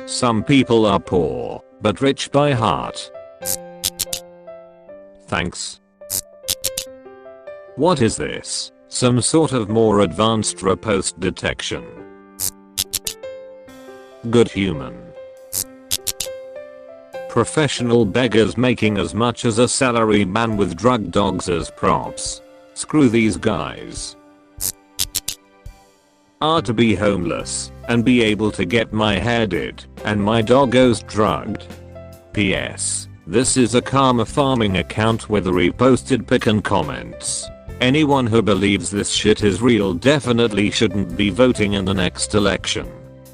Some people are poor, but rich by heart. Thanks. What is this? Some sort of more advanced riposte detection. Good human. Professional beggars making as much as a salary man with drug dogs as props. Screw these guys. To be homeless and be able to get my hair did and my doggos drugged. PS. This is a karma farming account with a reposted pic and comments. Anyone who believes this shit is real definitely shouldn't be voting in the next election.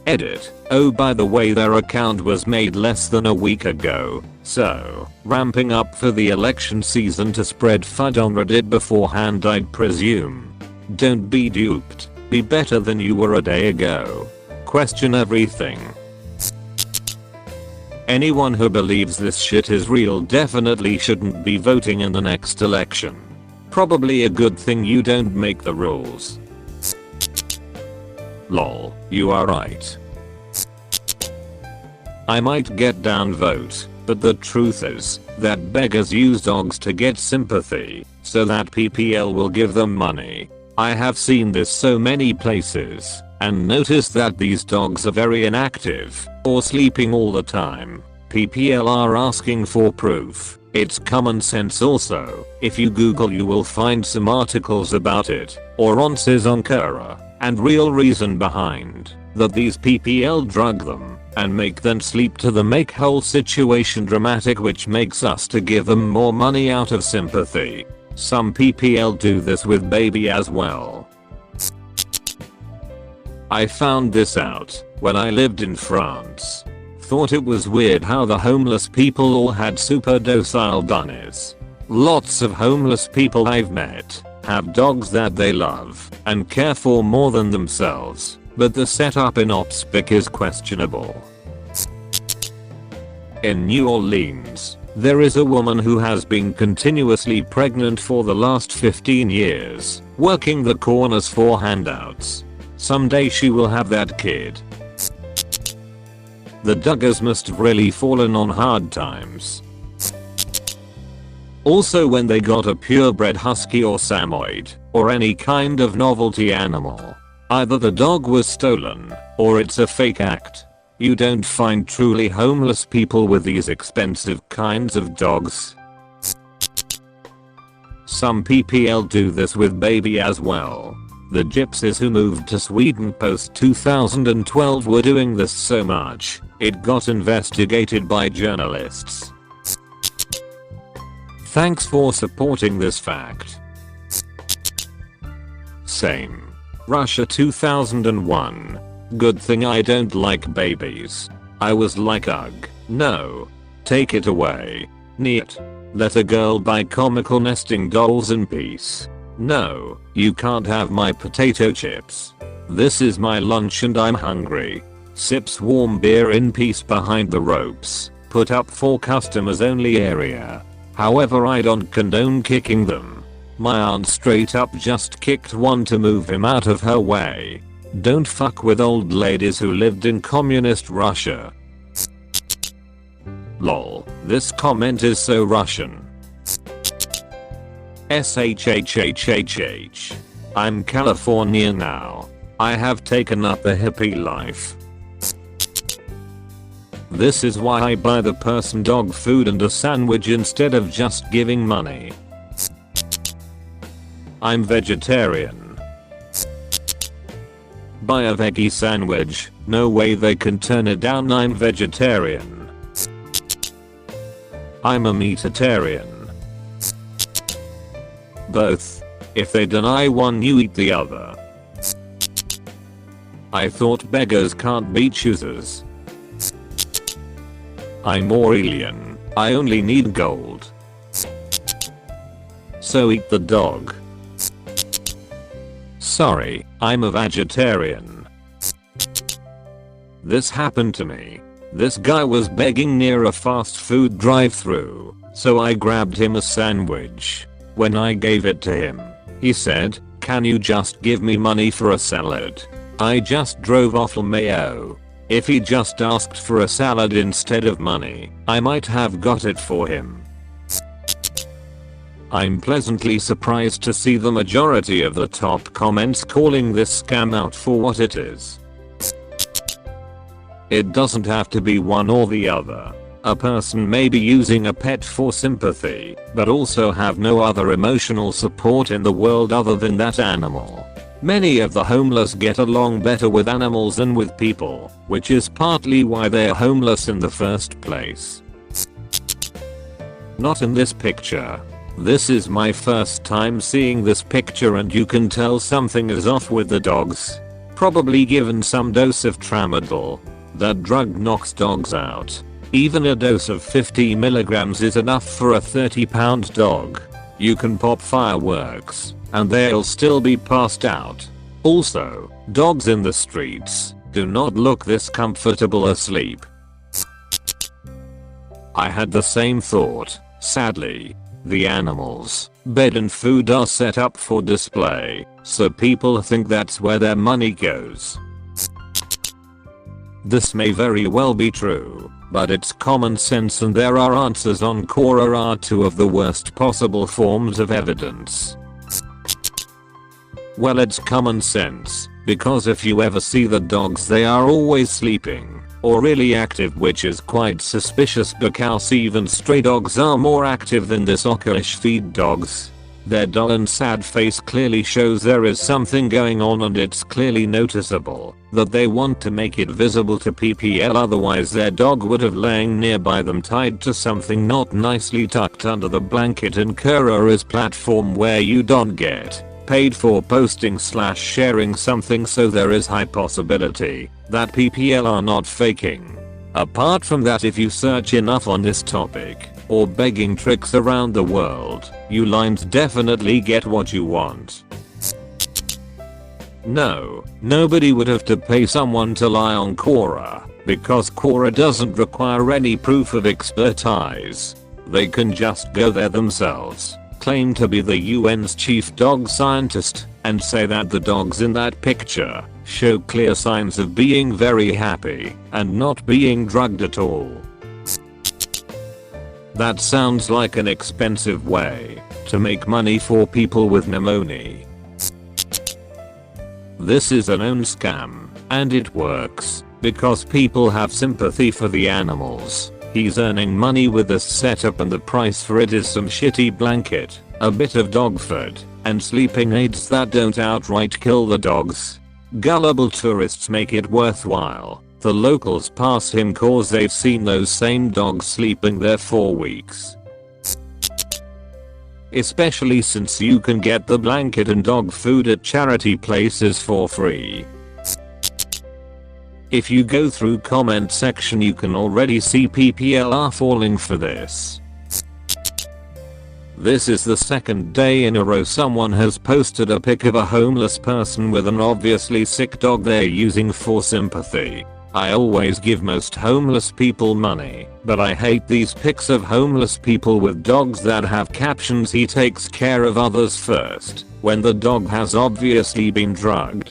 Edit. Oh, by the way, their account was made less than a week ago, so ramping up for the election season to spread FUD on Reddit beforehand, I'd presume. Don't be duped. Be better than you were a day ago. Question everything. Anyone who believes this shit is real definitely shouldn't be voting in the next election. Probably a good thing you don't make the rules. Lol, you are right. I might get downvote, but the truth is that beggars use dogs to get sympathy, so that PPL will give them money. I have seen this so many places, and noticed that these dogs are very inactive, or sleeping all the time. PPL are asking for proof. It's common sense also. If you Google you will find some articles about it, or on Sizonkara, and real reason behind that these PPL drug them and make them sleep to the make whole situation dramatic, which makes us to give them more money out of sympathy. Some PPL do this with baby as well. I found this out when I lived in France. Thought it was weird how the homeless people all had super docile bunnies. Lots of homeless people I've met have dogs that they love and care for more than themselves, but the setup in Opspic is questionable. In New Orleans, there is a woman who has been continuously pregnant for the last 15 years, working the corners for handouts. Someday she will have that kid. The Duggars must have really fallen on hard times. Also, when they got a purebred husky or Samoyed, or any kind of novelty animal, either the dog was stolen, or it's a fake act. You don't find truly homeless people with these expensive kinds of dogs. Some PPL do this with baby as well. The gypsies who moved to Sweden post 2012 were doing this so much, it got investigated by journalists. Thanks for supporting this fact. Same. Russia 2001. Good thing I don't like babies. I was like, ugh, no. Take it away. Niet. Let a girl buy comical nesting dolls in peace. No, you can't have my potato chips. This is my lunch and I'm hungry. Sips warm beer in peace behind the ropes. Put up for customers only area. However, I don't condone kicking them. My aunt straight up just kicked one to move him out of her way. Don't fuck with old ladies who lived in communist Russia. Lol, this comment is so Russian. SHHHHH. I'm California now. I have taken up a hippie life. This is why I buy the person dog food and a sandwich instead of just giving money. I'm vegetarian. Buy a veggie sandwich, no way they can turn it down. I'm vegetarian. I'm a meatitarian. Both. If they deny one you eat the other. I thought beggars can't be choosers. I'm Aurelian. I only need gold. So eat the dog. Sorry, I'm a vegetarian. This happened to me. This guy was begging near a fast food drive-thru, so I grabbed him a sandwich. When I gave it to him, he said, "Can you just give me money for a salad?" I just drove off Mayo. If he just asked for a salad instead of money, I might have got it for him. I'm pleasantly surprised to see the majority of the top comments calling this scam out for what it is. It doesn't have to be one or the other. A person may be using a pet for sympathy, but also have no other emotional support in the world other than that animal. Many of the homeless get along better with animals than with people, which is partly why they're homeless in the first place. Not in this picture. This is my first time seeing this picture and you can tell something is off with the dogs. Probably given some dose of tramadol. That drug knocks dogs out. Even a dose of 50 milligrams is enough for a 30-pound dog. You can pop fireworks, and they'll still be passed out. Also, dogs in the streets do not look this comfortable asleep. I had the same thought. Sadly, the animals' bed and food are set up for display, so people think that's where their money goes. This may very well be true, but it's common sense and there are answers on Quora are two of the worst possible forms of evidence. Well, it's common sense, because if you ever see the dogs they are always sleeping, or really active, which is quite suspicious because even stray dogs are more active than this ockish feed dogs. Their dull and sad face clearly shows there is something going on and it's clearly noticeable that they want to make it visible to PPL, otherwise their dog would have lain nearby them tied to something not nicely tucked under the blanket, and Quora is platform where you don't get paid for posting/sharing something, so there is high possibility that PPL are not faking. Apart from that, if you search enough on this topic, or begging tricks around the world, you lines definitely get what you want. No, nobody would have to pay someone to lie on Quora, because Quora doesn't require any proof of expertise. They can just go there themselves, claim to be the UN's chief dog scientist, and say that the dogs in that picture show clear signs of being very happy and not being drugged at all. That sounds like an expensive way to make money for people with pneumonia. This is a known scam, and it works because people have sympathy for the animals. He's earning money with this setup and the price for it is some shitty blanket, a bit of dog food, and sleeping aids that don't outright kill the dogs. Gullible tourists make it worthwhile. The locals pass him cause they've seen those same dogs sleeping there for weeks. Especially since you can get the blanket and dog food at charity places for free. If you go through comment section you can already see PPL are falling for this. This is the second day in a row someone has posted a pic of a homeless person with an obviously sick dog they're using for sympathy. I always give most homeless people money, but I hate these pics of homeless people with dogs that have captions "He takes care of others first," when the dog has obviously been drugged.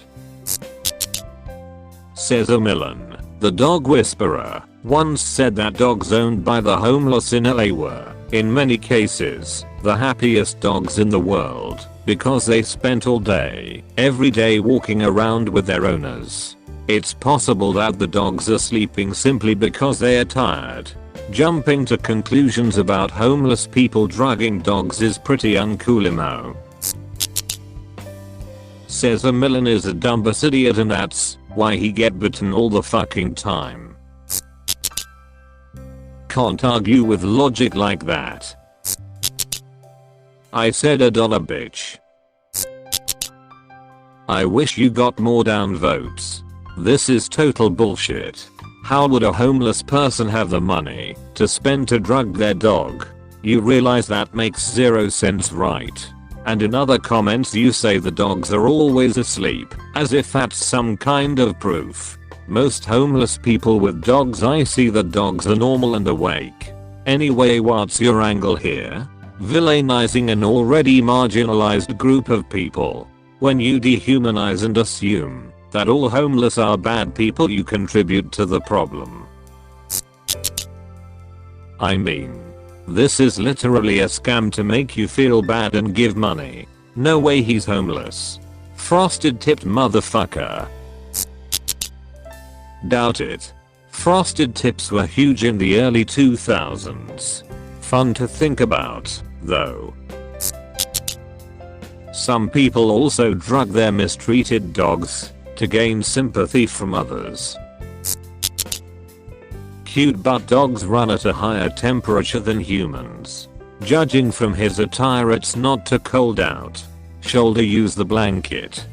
Says a Millen, the dog whisperer, once said that dogs owned by the homeless in LA were, in many cases, the happiest dogs in the world, because they spent all day, every day walking around with their owners. It's possible that the dogs are sleeping simply because they are tired. Jumping to conclusions about homeless people drugging dogs is pretty uncoolimo. Says a Millen is a dumbass idiot and that's why he get bitten all the fucking time. Can't argue with logic like that. I said a dollar, bitch. I wish you got more downvotes. This is total bullshit. How would a homeless person have the money to spend to drug their dog? You realize that makes zero sense, right? And in other comments you say the dogs are always asleep, as if that's some kind of proof. Most homeless people with dogs, I see the dogs are normal and awake. Anyway, what's your angle here? Villainizing an already marginalized group of people. When you dehumanize and assume That all homeless are bad people, you contribute to the problem. I mean, this is literally a scam to make you feel bad and give money. No way he's homeless. Frosted tipped motherfucker. Doubt it. Frosted tips were huge in the early 2000s. Fun to think about, though. Some people also drug their mistreated dogs to gain sympathy from others. Cute but dogs run at a higher temperature than humans. Judging from his attire, it's not too cold out. Shoulder use the blanket.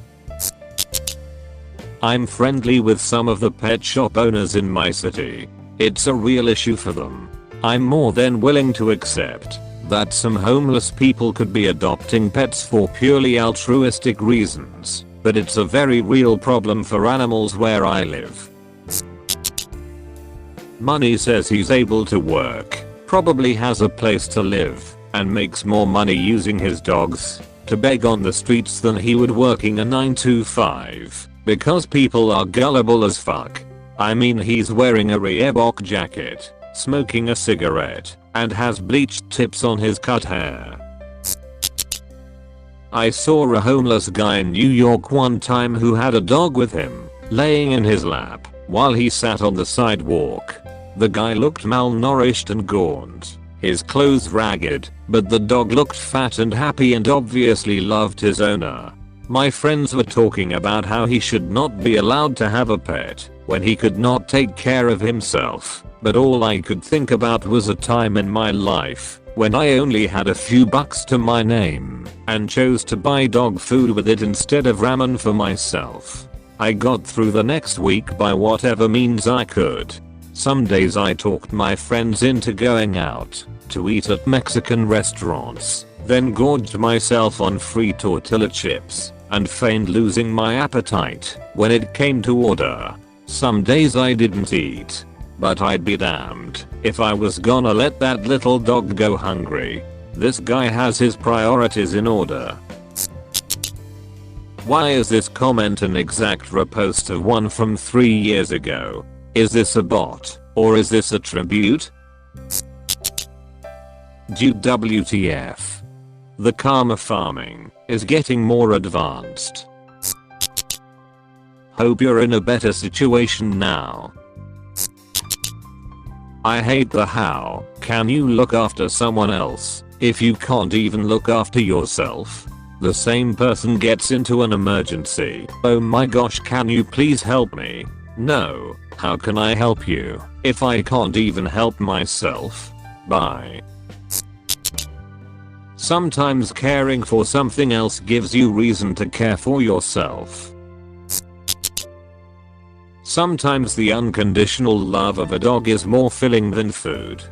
I'm friendly with some of the pet shop owners in my city. It's a real issue for them. I'm more than willing to accept that some homeless people could be adopting pets for purely altruistic reasons, but it's a very real problem for animals where I live. Money says he's able to work, probably has a place to live, and makes more money using his dogs to beg on the streets than he would working a 9 to 5, because people are gullible as fuck. I mean, he's wearing a Reebok jacket, smoking a cigarette, and has bleached tips on his cut hair. I saw a homeless guy in New York one time who had a dog with him, laying in his lap, while he sat on the sidewalk. The guy looked malnourished and gaunt, his clothes ragged, but the dog looked fat and happy and obviously loved his owner. My friends were talking about how he should not be allowed to have a pet when he could not take care of himself, but all I could think about was a time in my life when I only had a few bucks to my name and chose to buy dog food with it instead of ramen for myself. I got through the next week by whatever means I could. Some days I talked my friends into going out to eat at Mexican restaurants, then gorged myself on free tortilla chips and feigned losing my appetite when it came to order. Some days I didn't eat, but I'd be damned if I was gonna let that little dog go hungry. This guy has his priorities in order. Why is this comment an exact repost of one from 3 years ago? Is this a bot, or is this a tribute? Dude, WTF. The karma farming is getting more advanced. Hope you're in a better situation now. I hate the how can you look after someone else if you can't even look after yourself. The same person gets into an emergency. Oh my gosh, can you please help me? No, how can I help you if I can't even help myself? Bye. Sometimes caring for something else gives you reason to care for yourself. Sometimes the unconditional love of a dog is more filling than food.